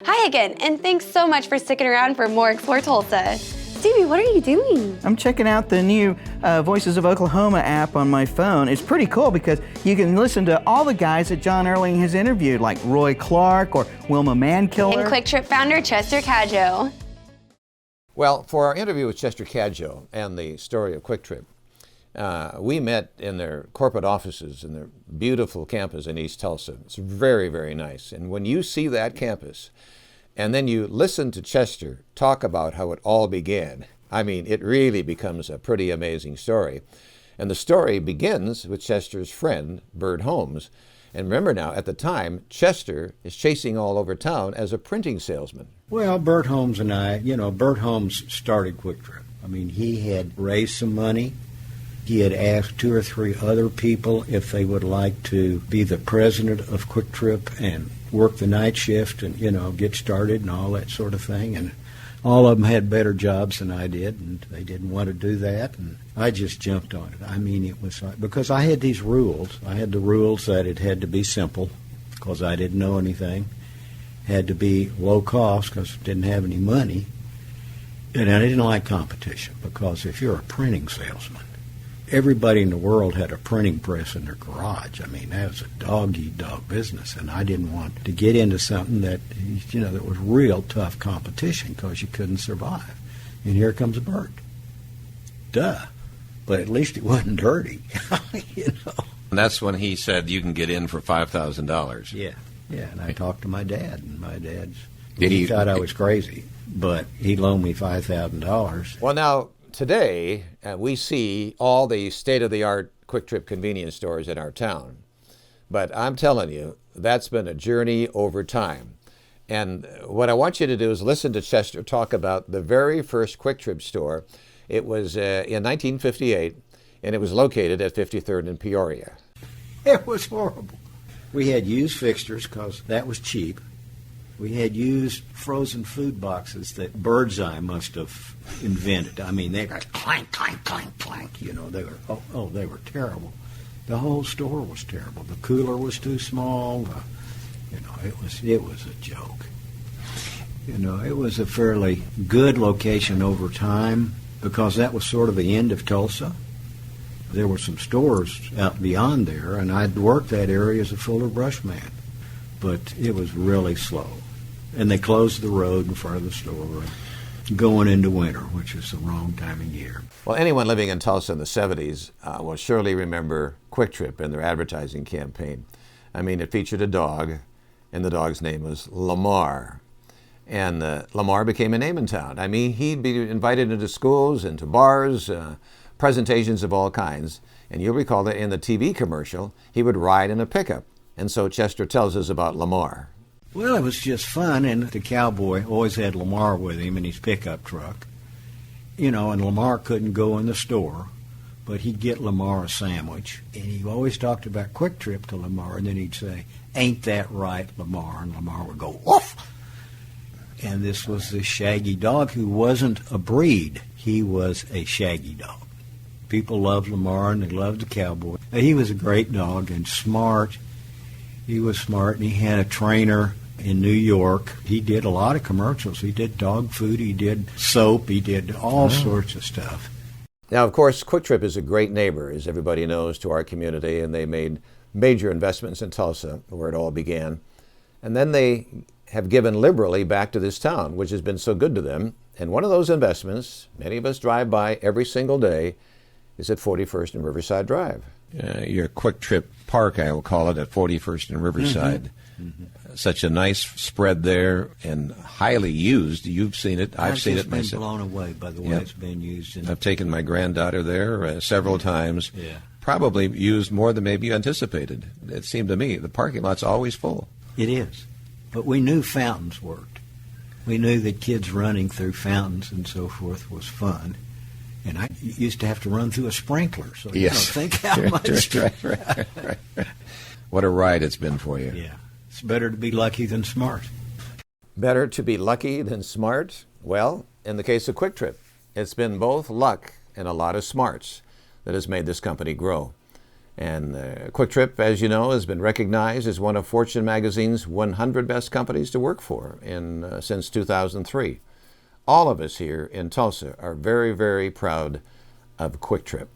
Hi again, and thanks so much for sticking around for more Explore Tulsa. Stevie, what are you doing? I'm checking out the new Voices of Oklahoma app on my phone. It's pretty cool because you can listen to all the guys that John Erling has interviewed, like Roy Clark or Wilma Mankiller. And QuikTrip founder Chester Cadieux. Well, for our interview with Chester Cadieux and the story of QuikTrip, we met in their corporate offices in their beautiful campus in East Tulsa. It's very, very nice. And when you see that campus, and then you listen to Chester talk about how it all began, I mean, it really becomes a pretty amazing story. And the story begins with Chester's friend, Bert Holmes. And remember now, at the time, Chester is chasing all over town as a printing salesman. Well, Bert Holmes and I, Bert Holmes started QuikTrip. I mean, he had raised some money. He had asked 2 or 3 other people if they would like to be the president of QuikTrip and work the night shift and, get started and all that sort of thing. And all of them had better jobs than I did, and they didn't want to do that. And I just jumped on it. I mean, it was like, because I had these rules. I had the rules that it had to be simple because I didn't know anything. Had to be low cost because I didn't have any money. And I didn't like competition because if you're a printing salesman, everybody in the world had a printing press in their garage. I mean, that was a dog-eat-dog business, and I didn't want to get into something that, that was real tough competition because you couldn't survive. And here comes a Bert. Duh. But at least it wasn't dirty, And that's when he said you can get in for $5,000. Yeah, and I talked to my dad, and my dad, Did he he thought I was crazy, but he loaned me $5,000. Well, now, today, we see all the state-of-the-art QuikTrip convenience stores in our town. But I'm telling you, that's been a journey over time. And what I want you to do is listen to Chester talk about the very first QuikTrip store. It was in 1958, and it was located at 53rd and Peoria. It was horrible. We had used fixtures because that was cheap. We had used frozen food boxes that Birdseye must have invented. I mean, they were clank, clank, clank, clank. They were they were terrible. The whole store was terrible. The cooler was too small. It was a joke. It was a fairly good location over time because that was sort of the end of Tulsa. There were some stores out beyond there, and I'd worked that area as a Fuller brush man. But it was really slow. And they closed the road in front of the store going into winter, which is the wrong time of year. Well, anyone living in Tulsa in the 70s will surely remember QuikTrip and their advertising campaign. I mean, it featured a dog, and the dog's name was Lamar. And Lamar became a name in town. I mean, he'd be invited into schools, into bars, presentations of all kinds. And you'll recall that in the TV commercial, he would ride in a pickup. And so Chester tells us about Lamar. Well, it was just fun, and the cowboy always had Lamar with him in his pickup truck. And Lamar couldn't go in the store, but he'd get Lamar a sandwich. And he always talked about QuikTrip to Lamar, and then he'd say, "Ain't that right, Lamar?" And Lamar would go, "Woof!" And this was this shaggy dog who wasn't a breed. He was a shaggy dog. People loved Lamar, and they loved the cowboy. He was a great dog and smart. He was smart, and he had a trainer in New York. He did a lot of commercials. He did dog food. He did soap. He did all sorts of stuff. Now, of course, QuikTrip is a great neighbor, as everybody knows, to our community, and they made major investments in Tulsa, where it all began. And then they have given liberally back to this town, which has been so good to them. And one of those investments, many of us drive by every single day, is at 41st and Riverside Drive. Your QuikTrip Park, I will call it, at 41st and Riverside. Mm-hmm. Such a nice spread there and highly used. You've seen it. I've seen it myself. I've been blown away by the way it's been used. I've taken my granddaughter there several times. Yeah. Probably used more than maybe you anticipated. It seemed to me the parking lot's always full. It is. But we knew fountains worked. We knew that kids running through fountains and so forth was fun. And I used to have to run through a sprinkler. So think how much. Right. What a ride it's been for you. Yeah. It's better to be lucky than smart. Better to be lucky than smart? Well, in the case of QuikTrip, it's been both luck and a lot of smarts that has made this company grow. And QuikTrip, as you know, has been recognized as one of Fortune magazine's 100 best companies to work for since 2003. All of us here in Tulsa are very, very proud of QuikTrip.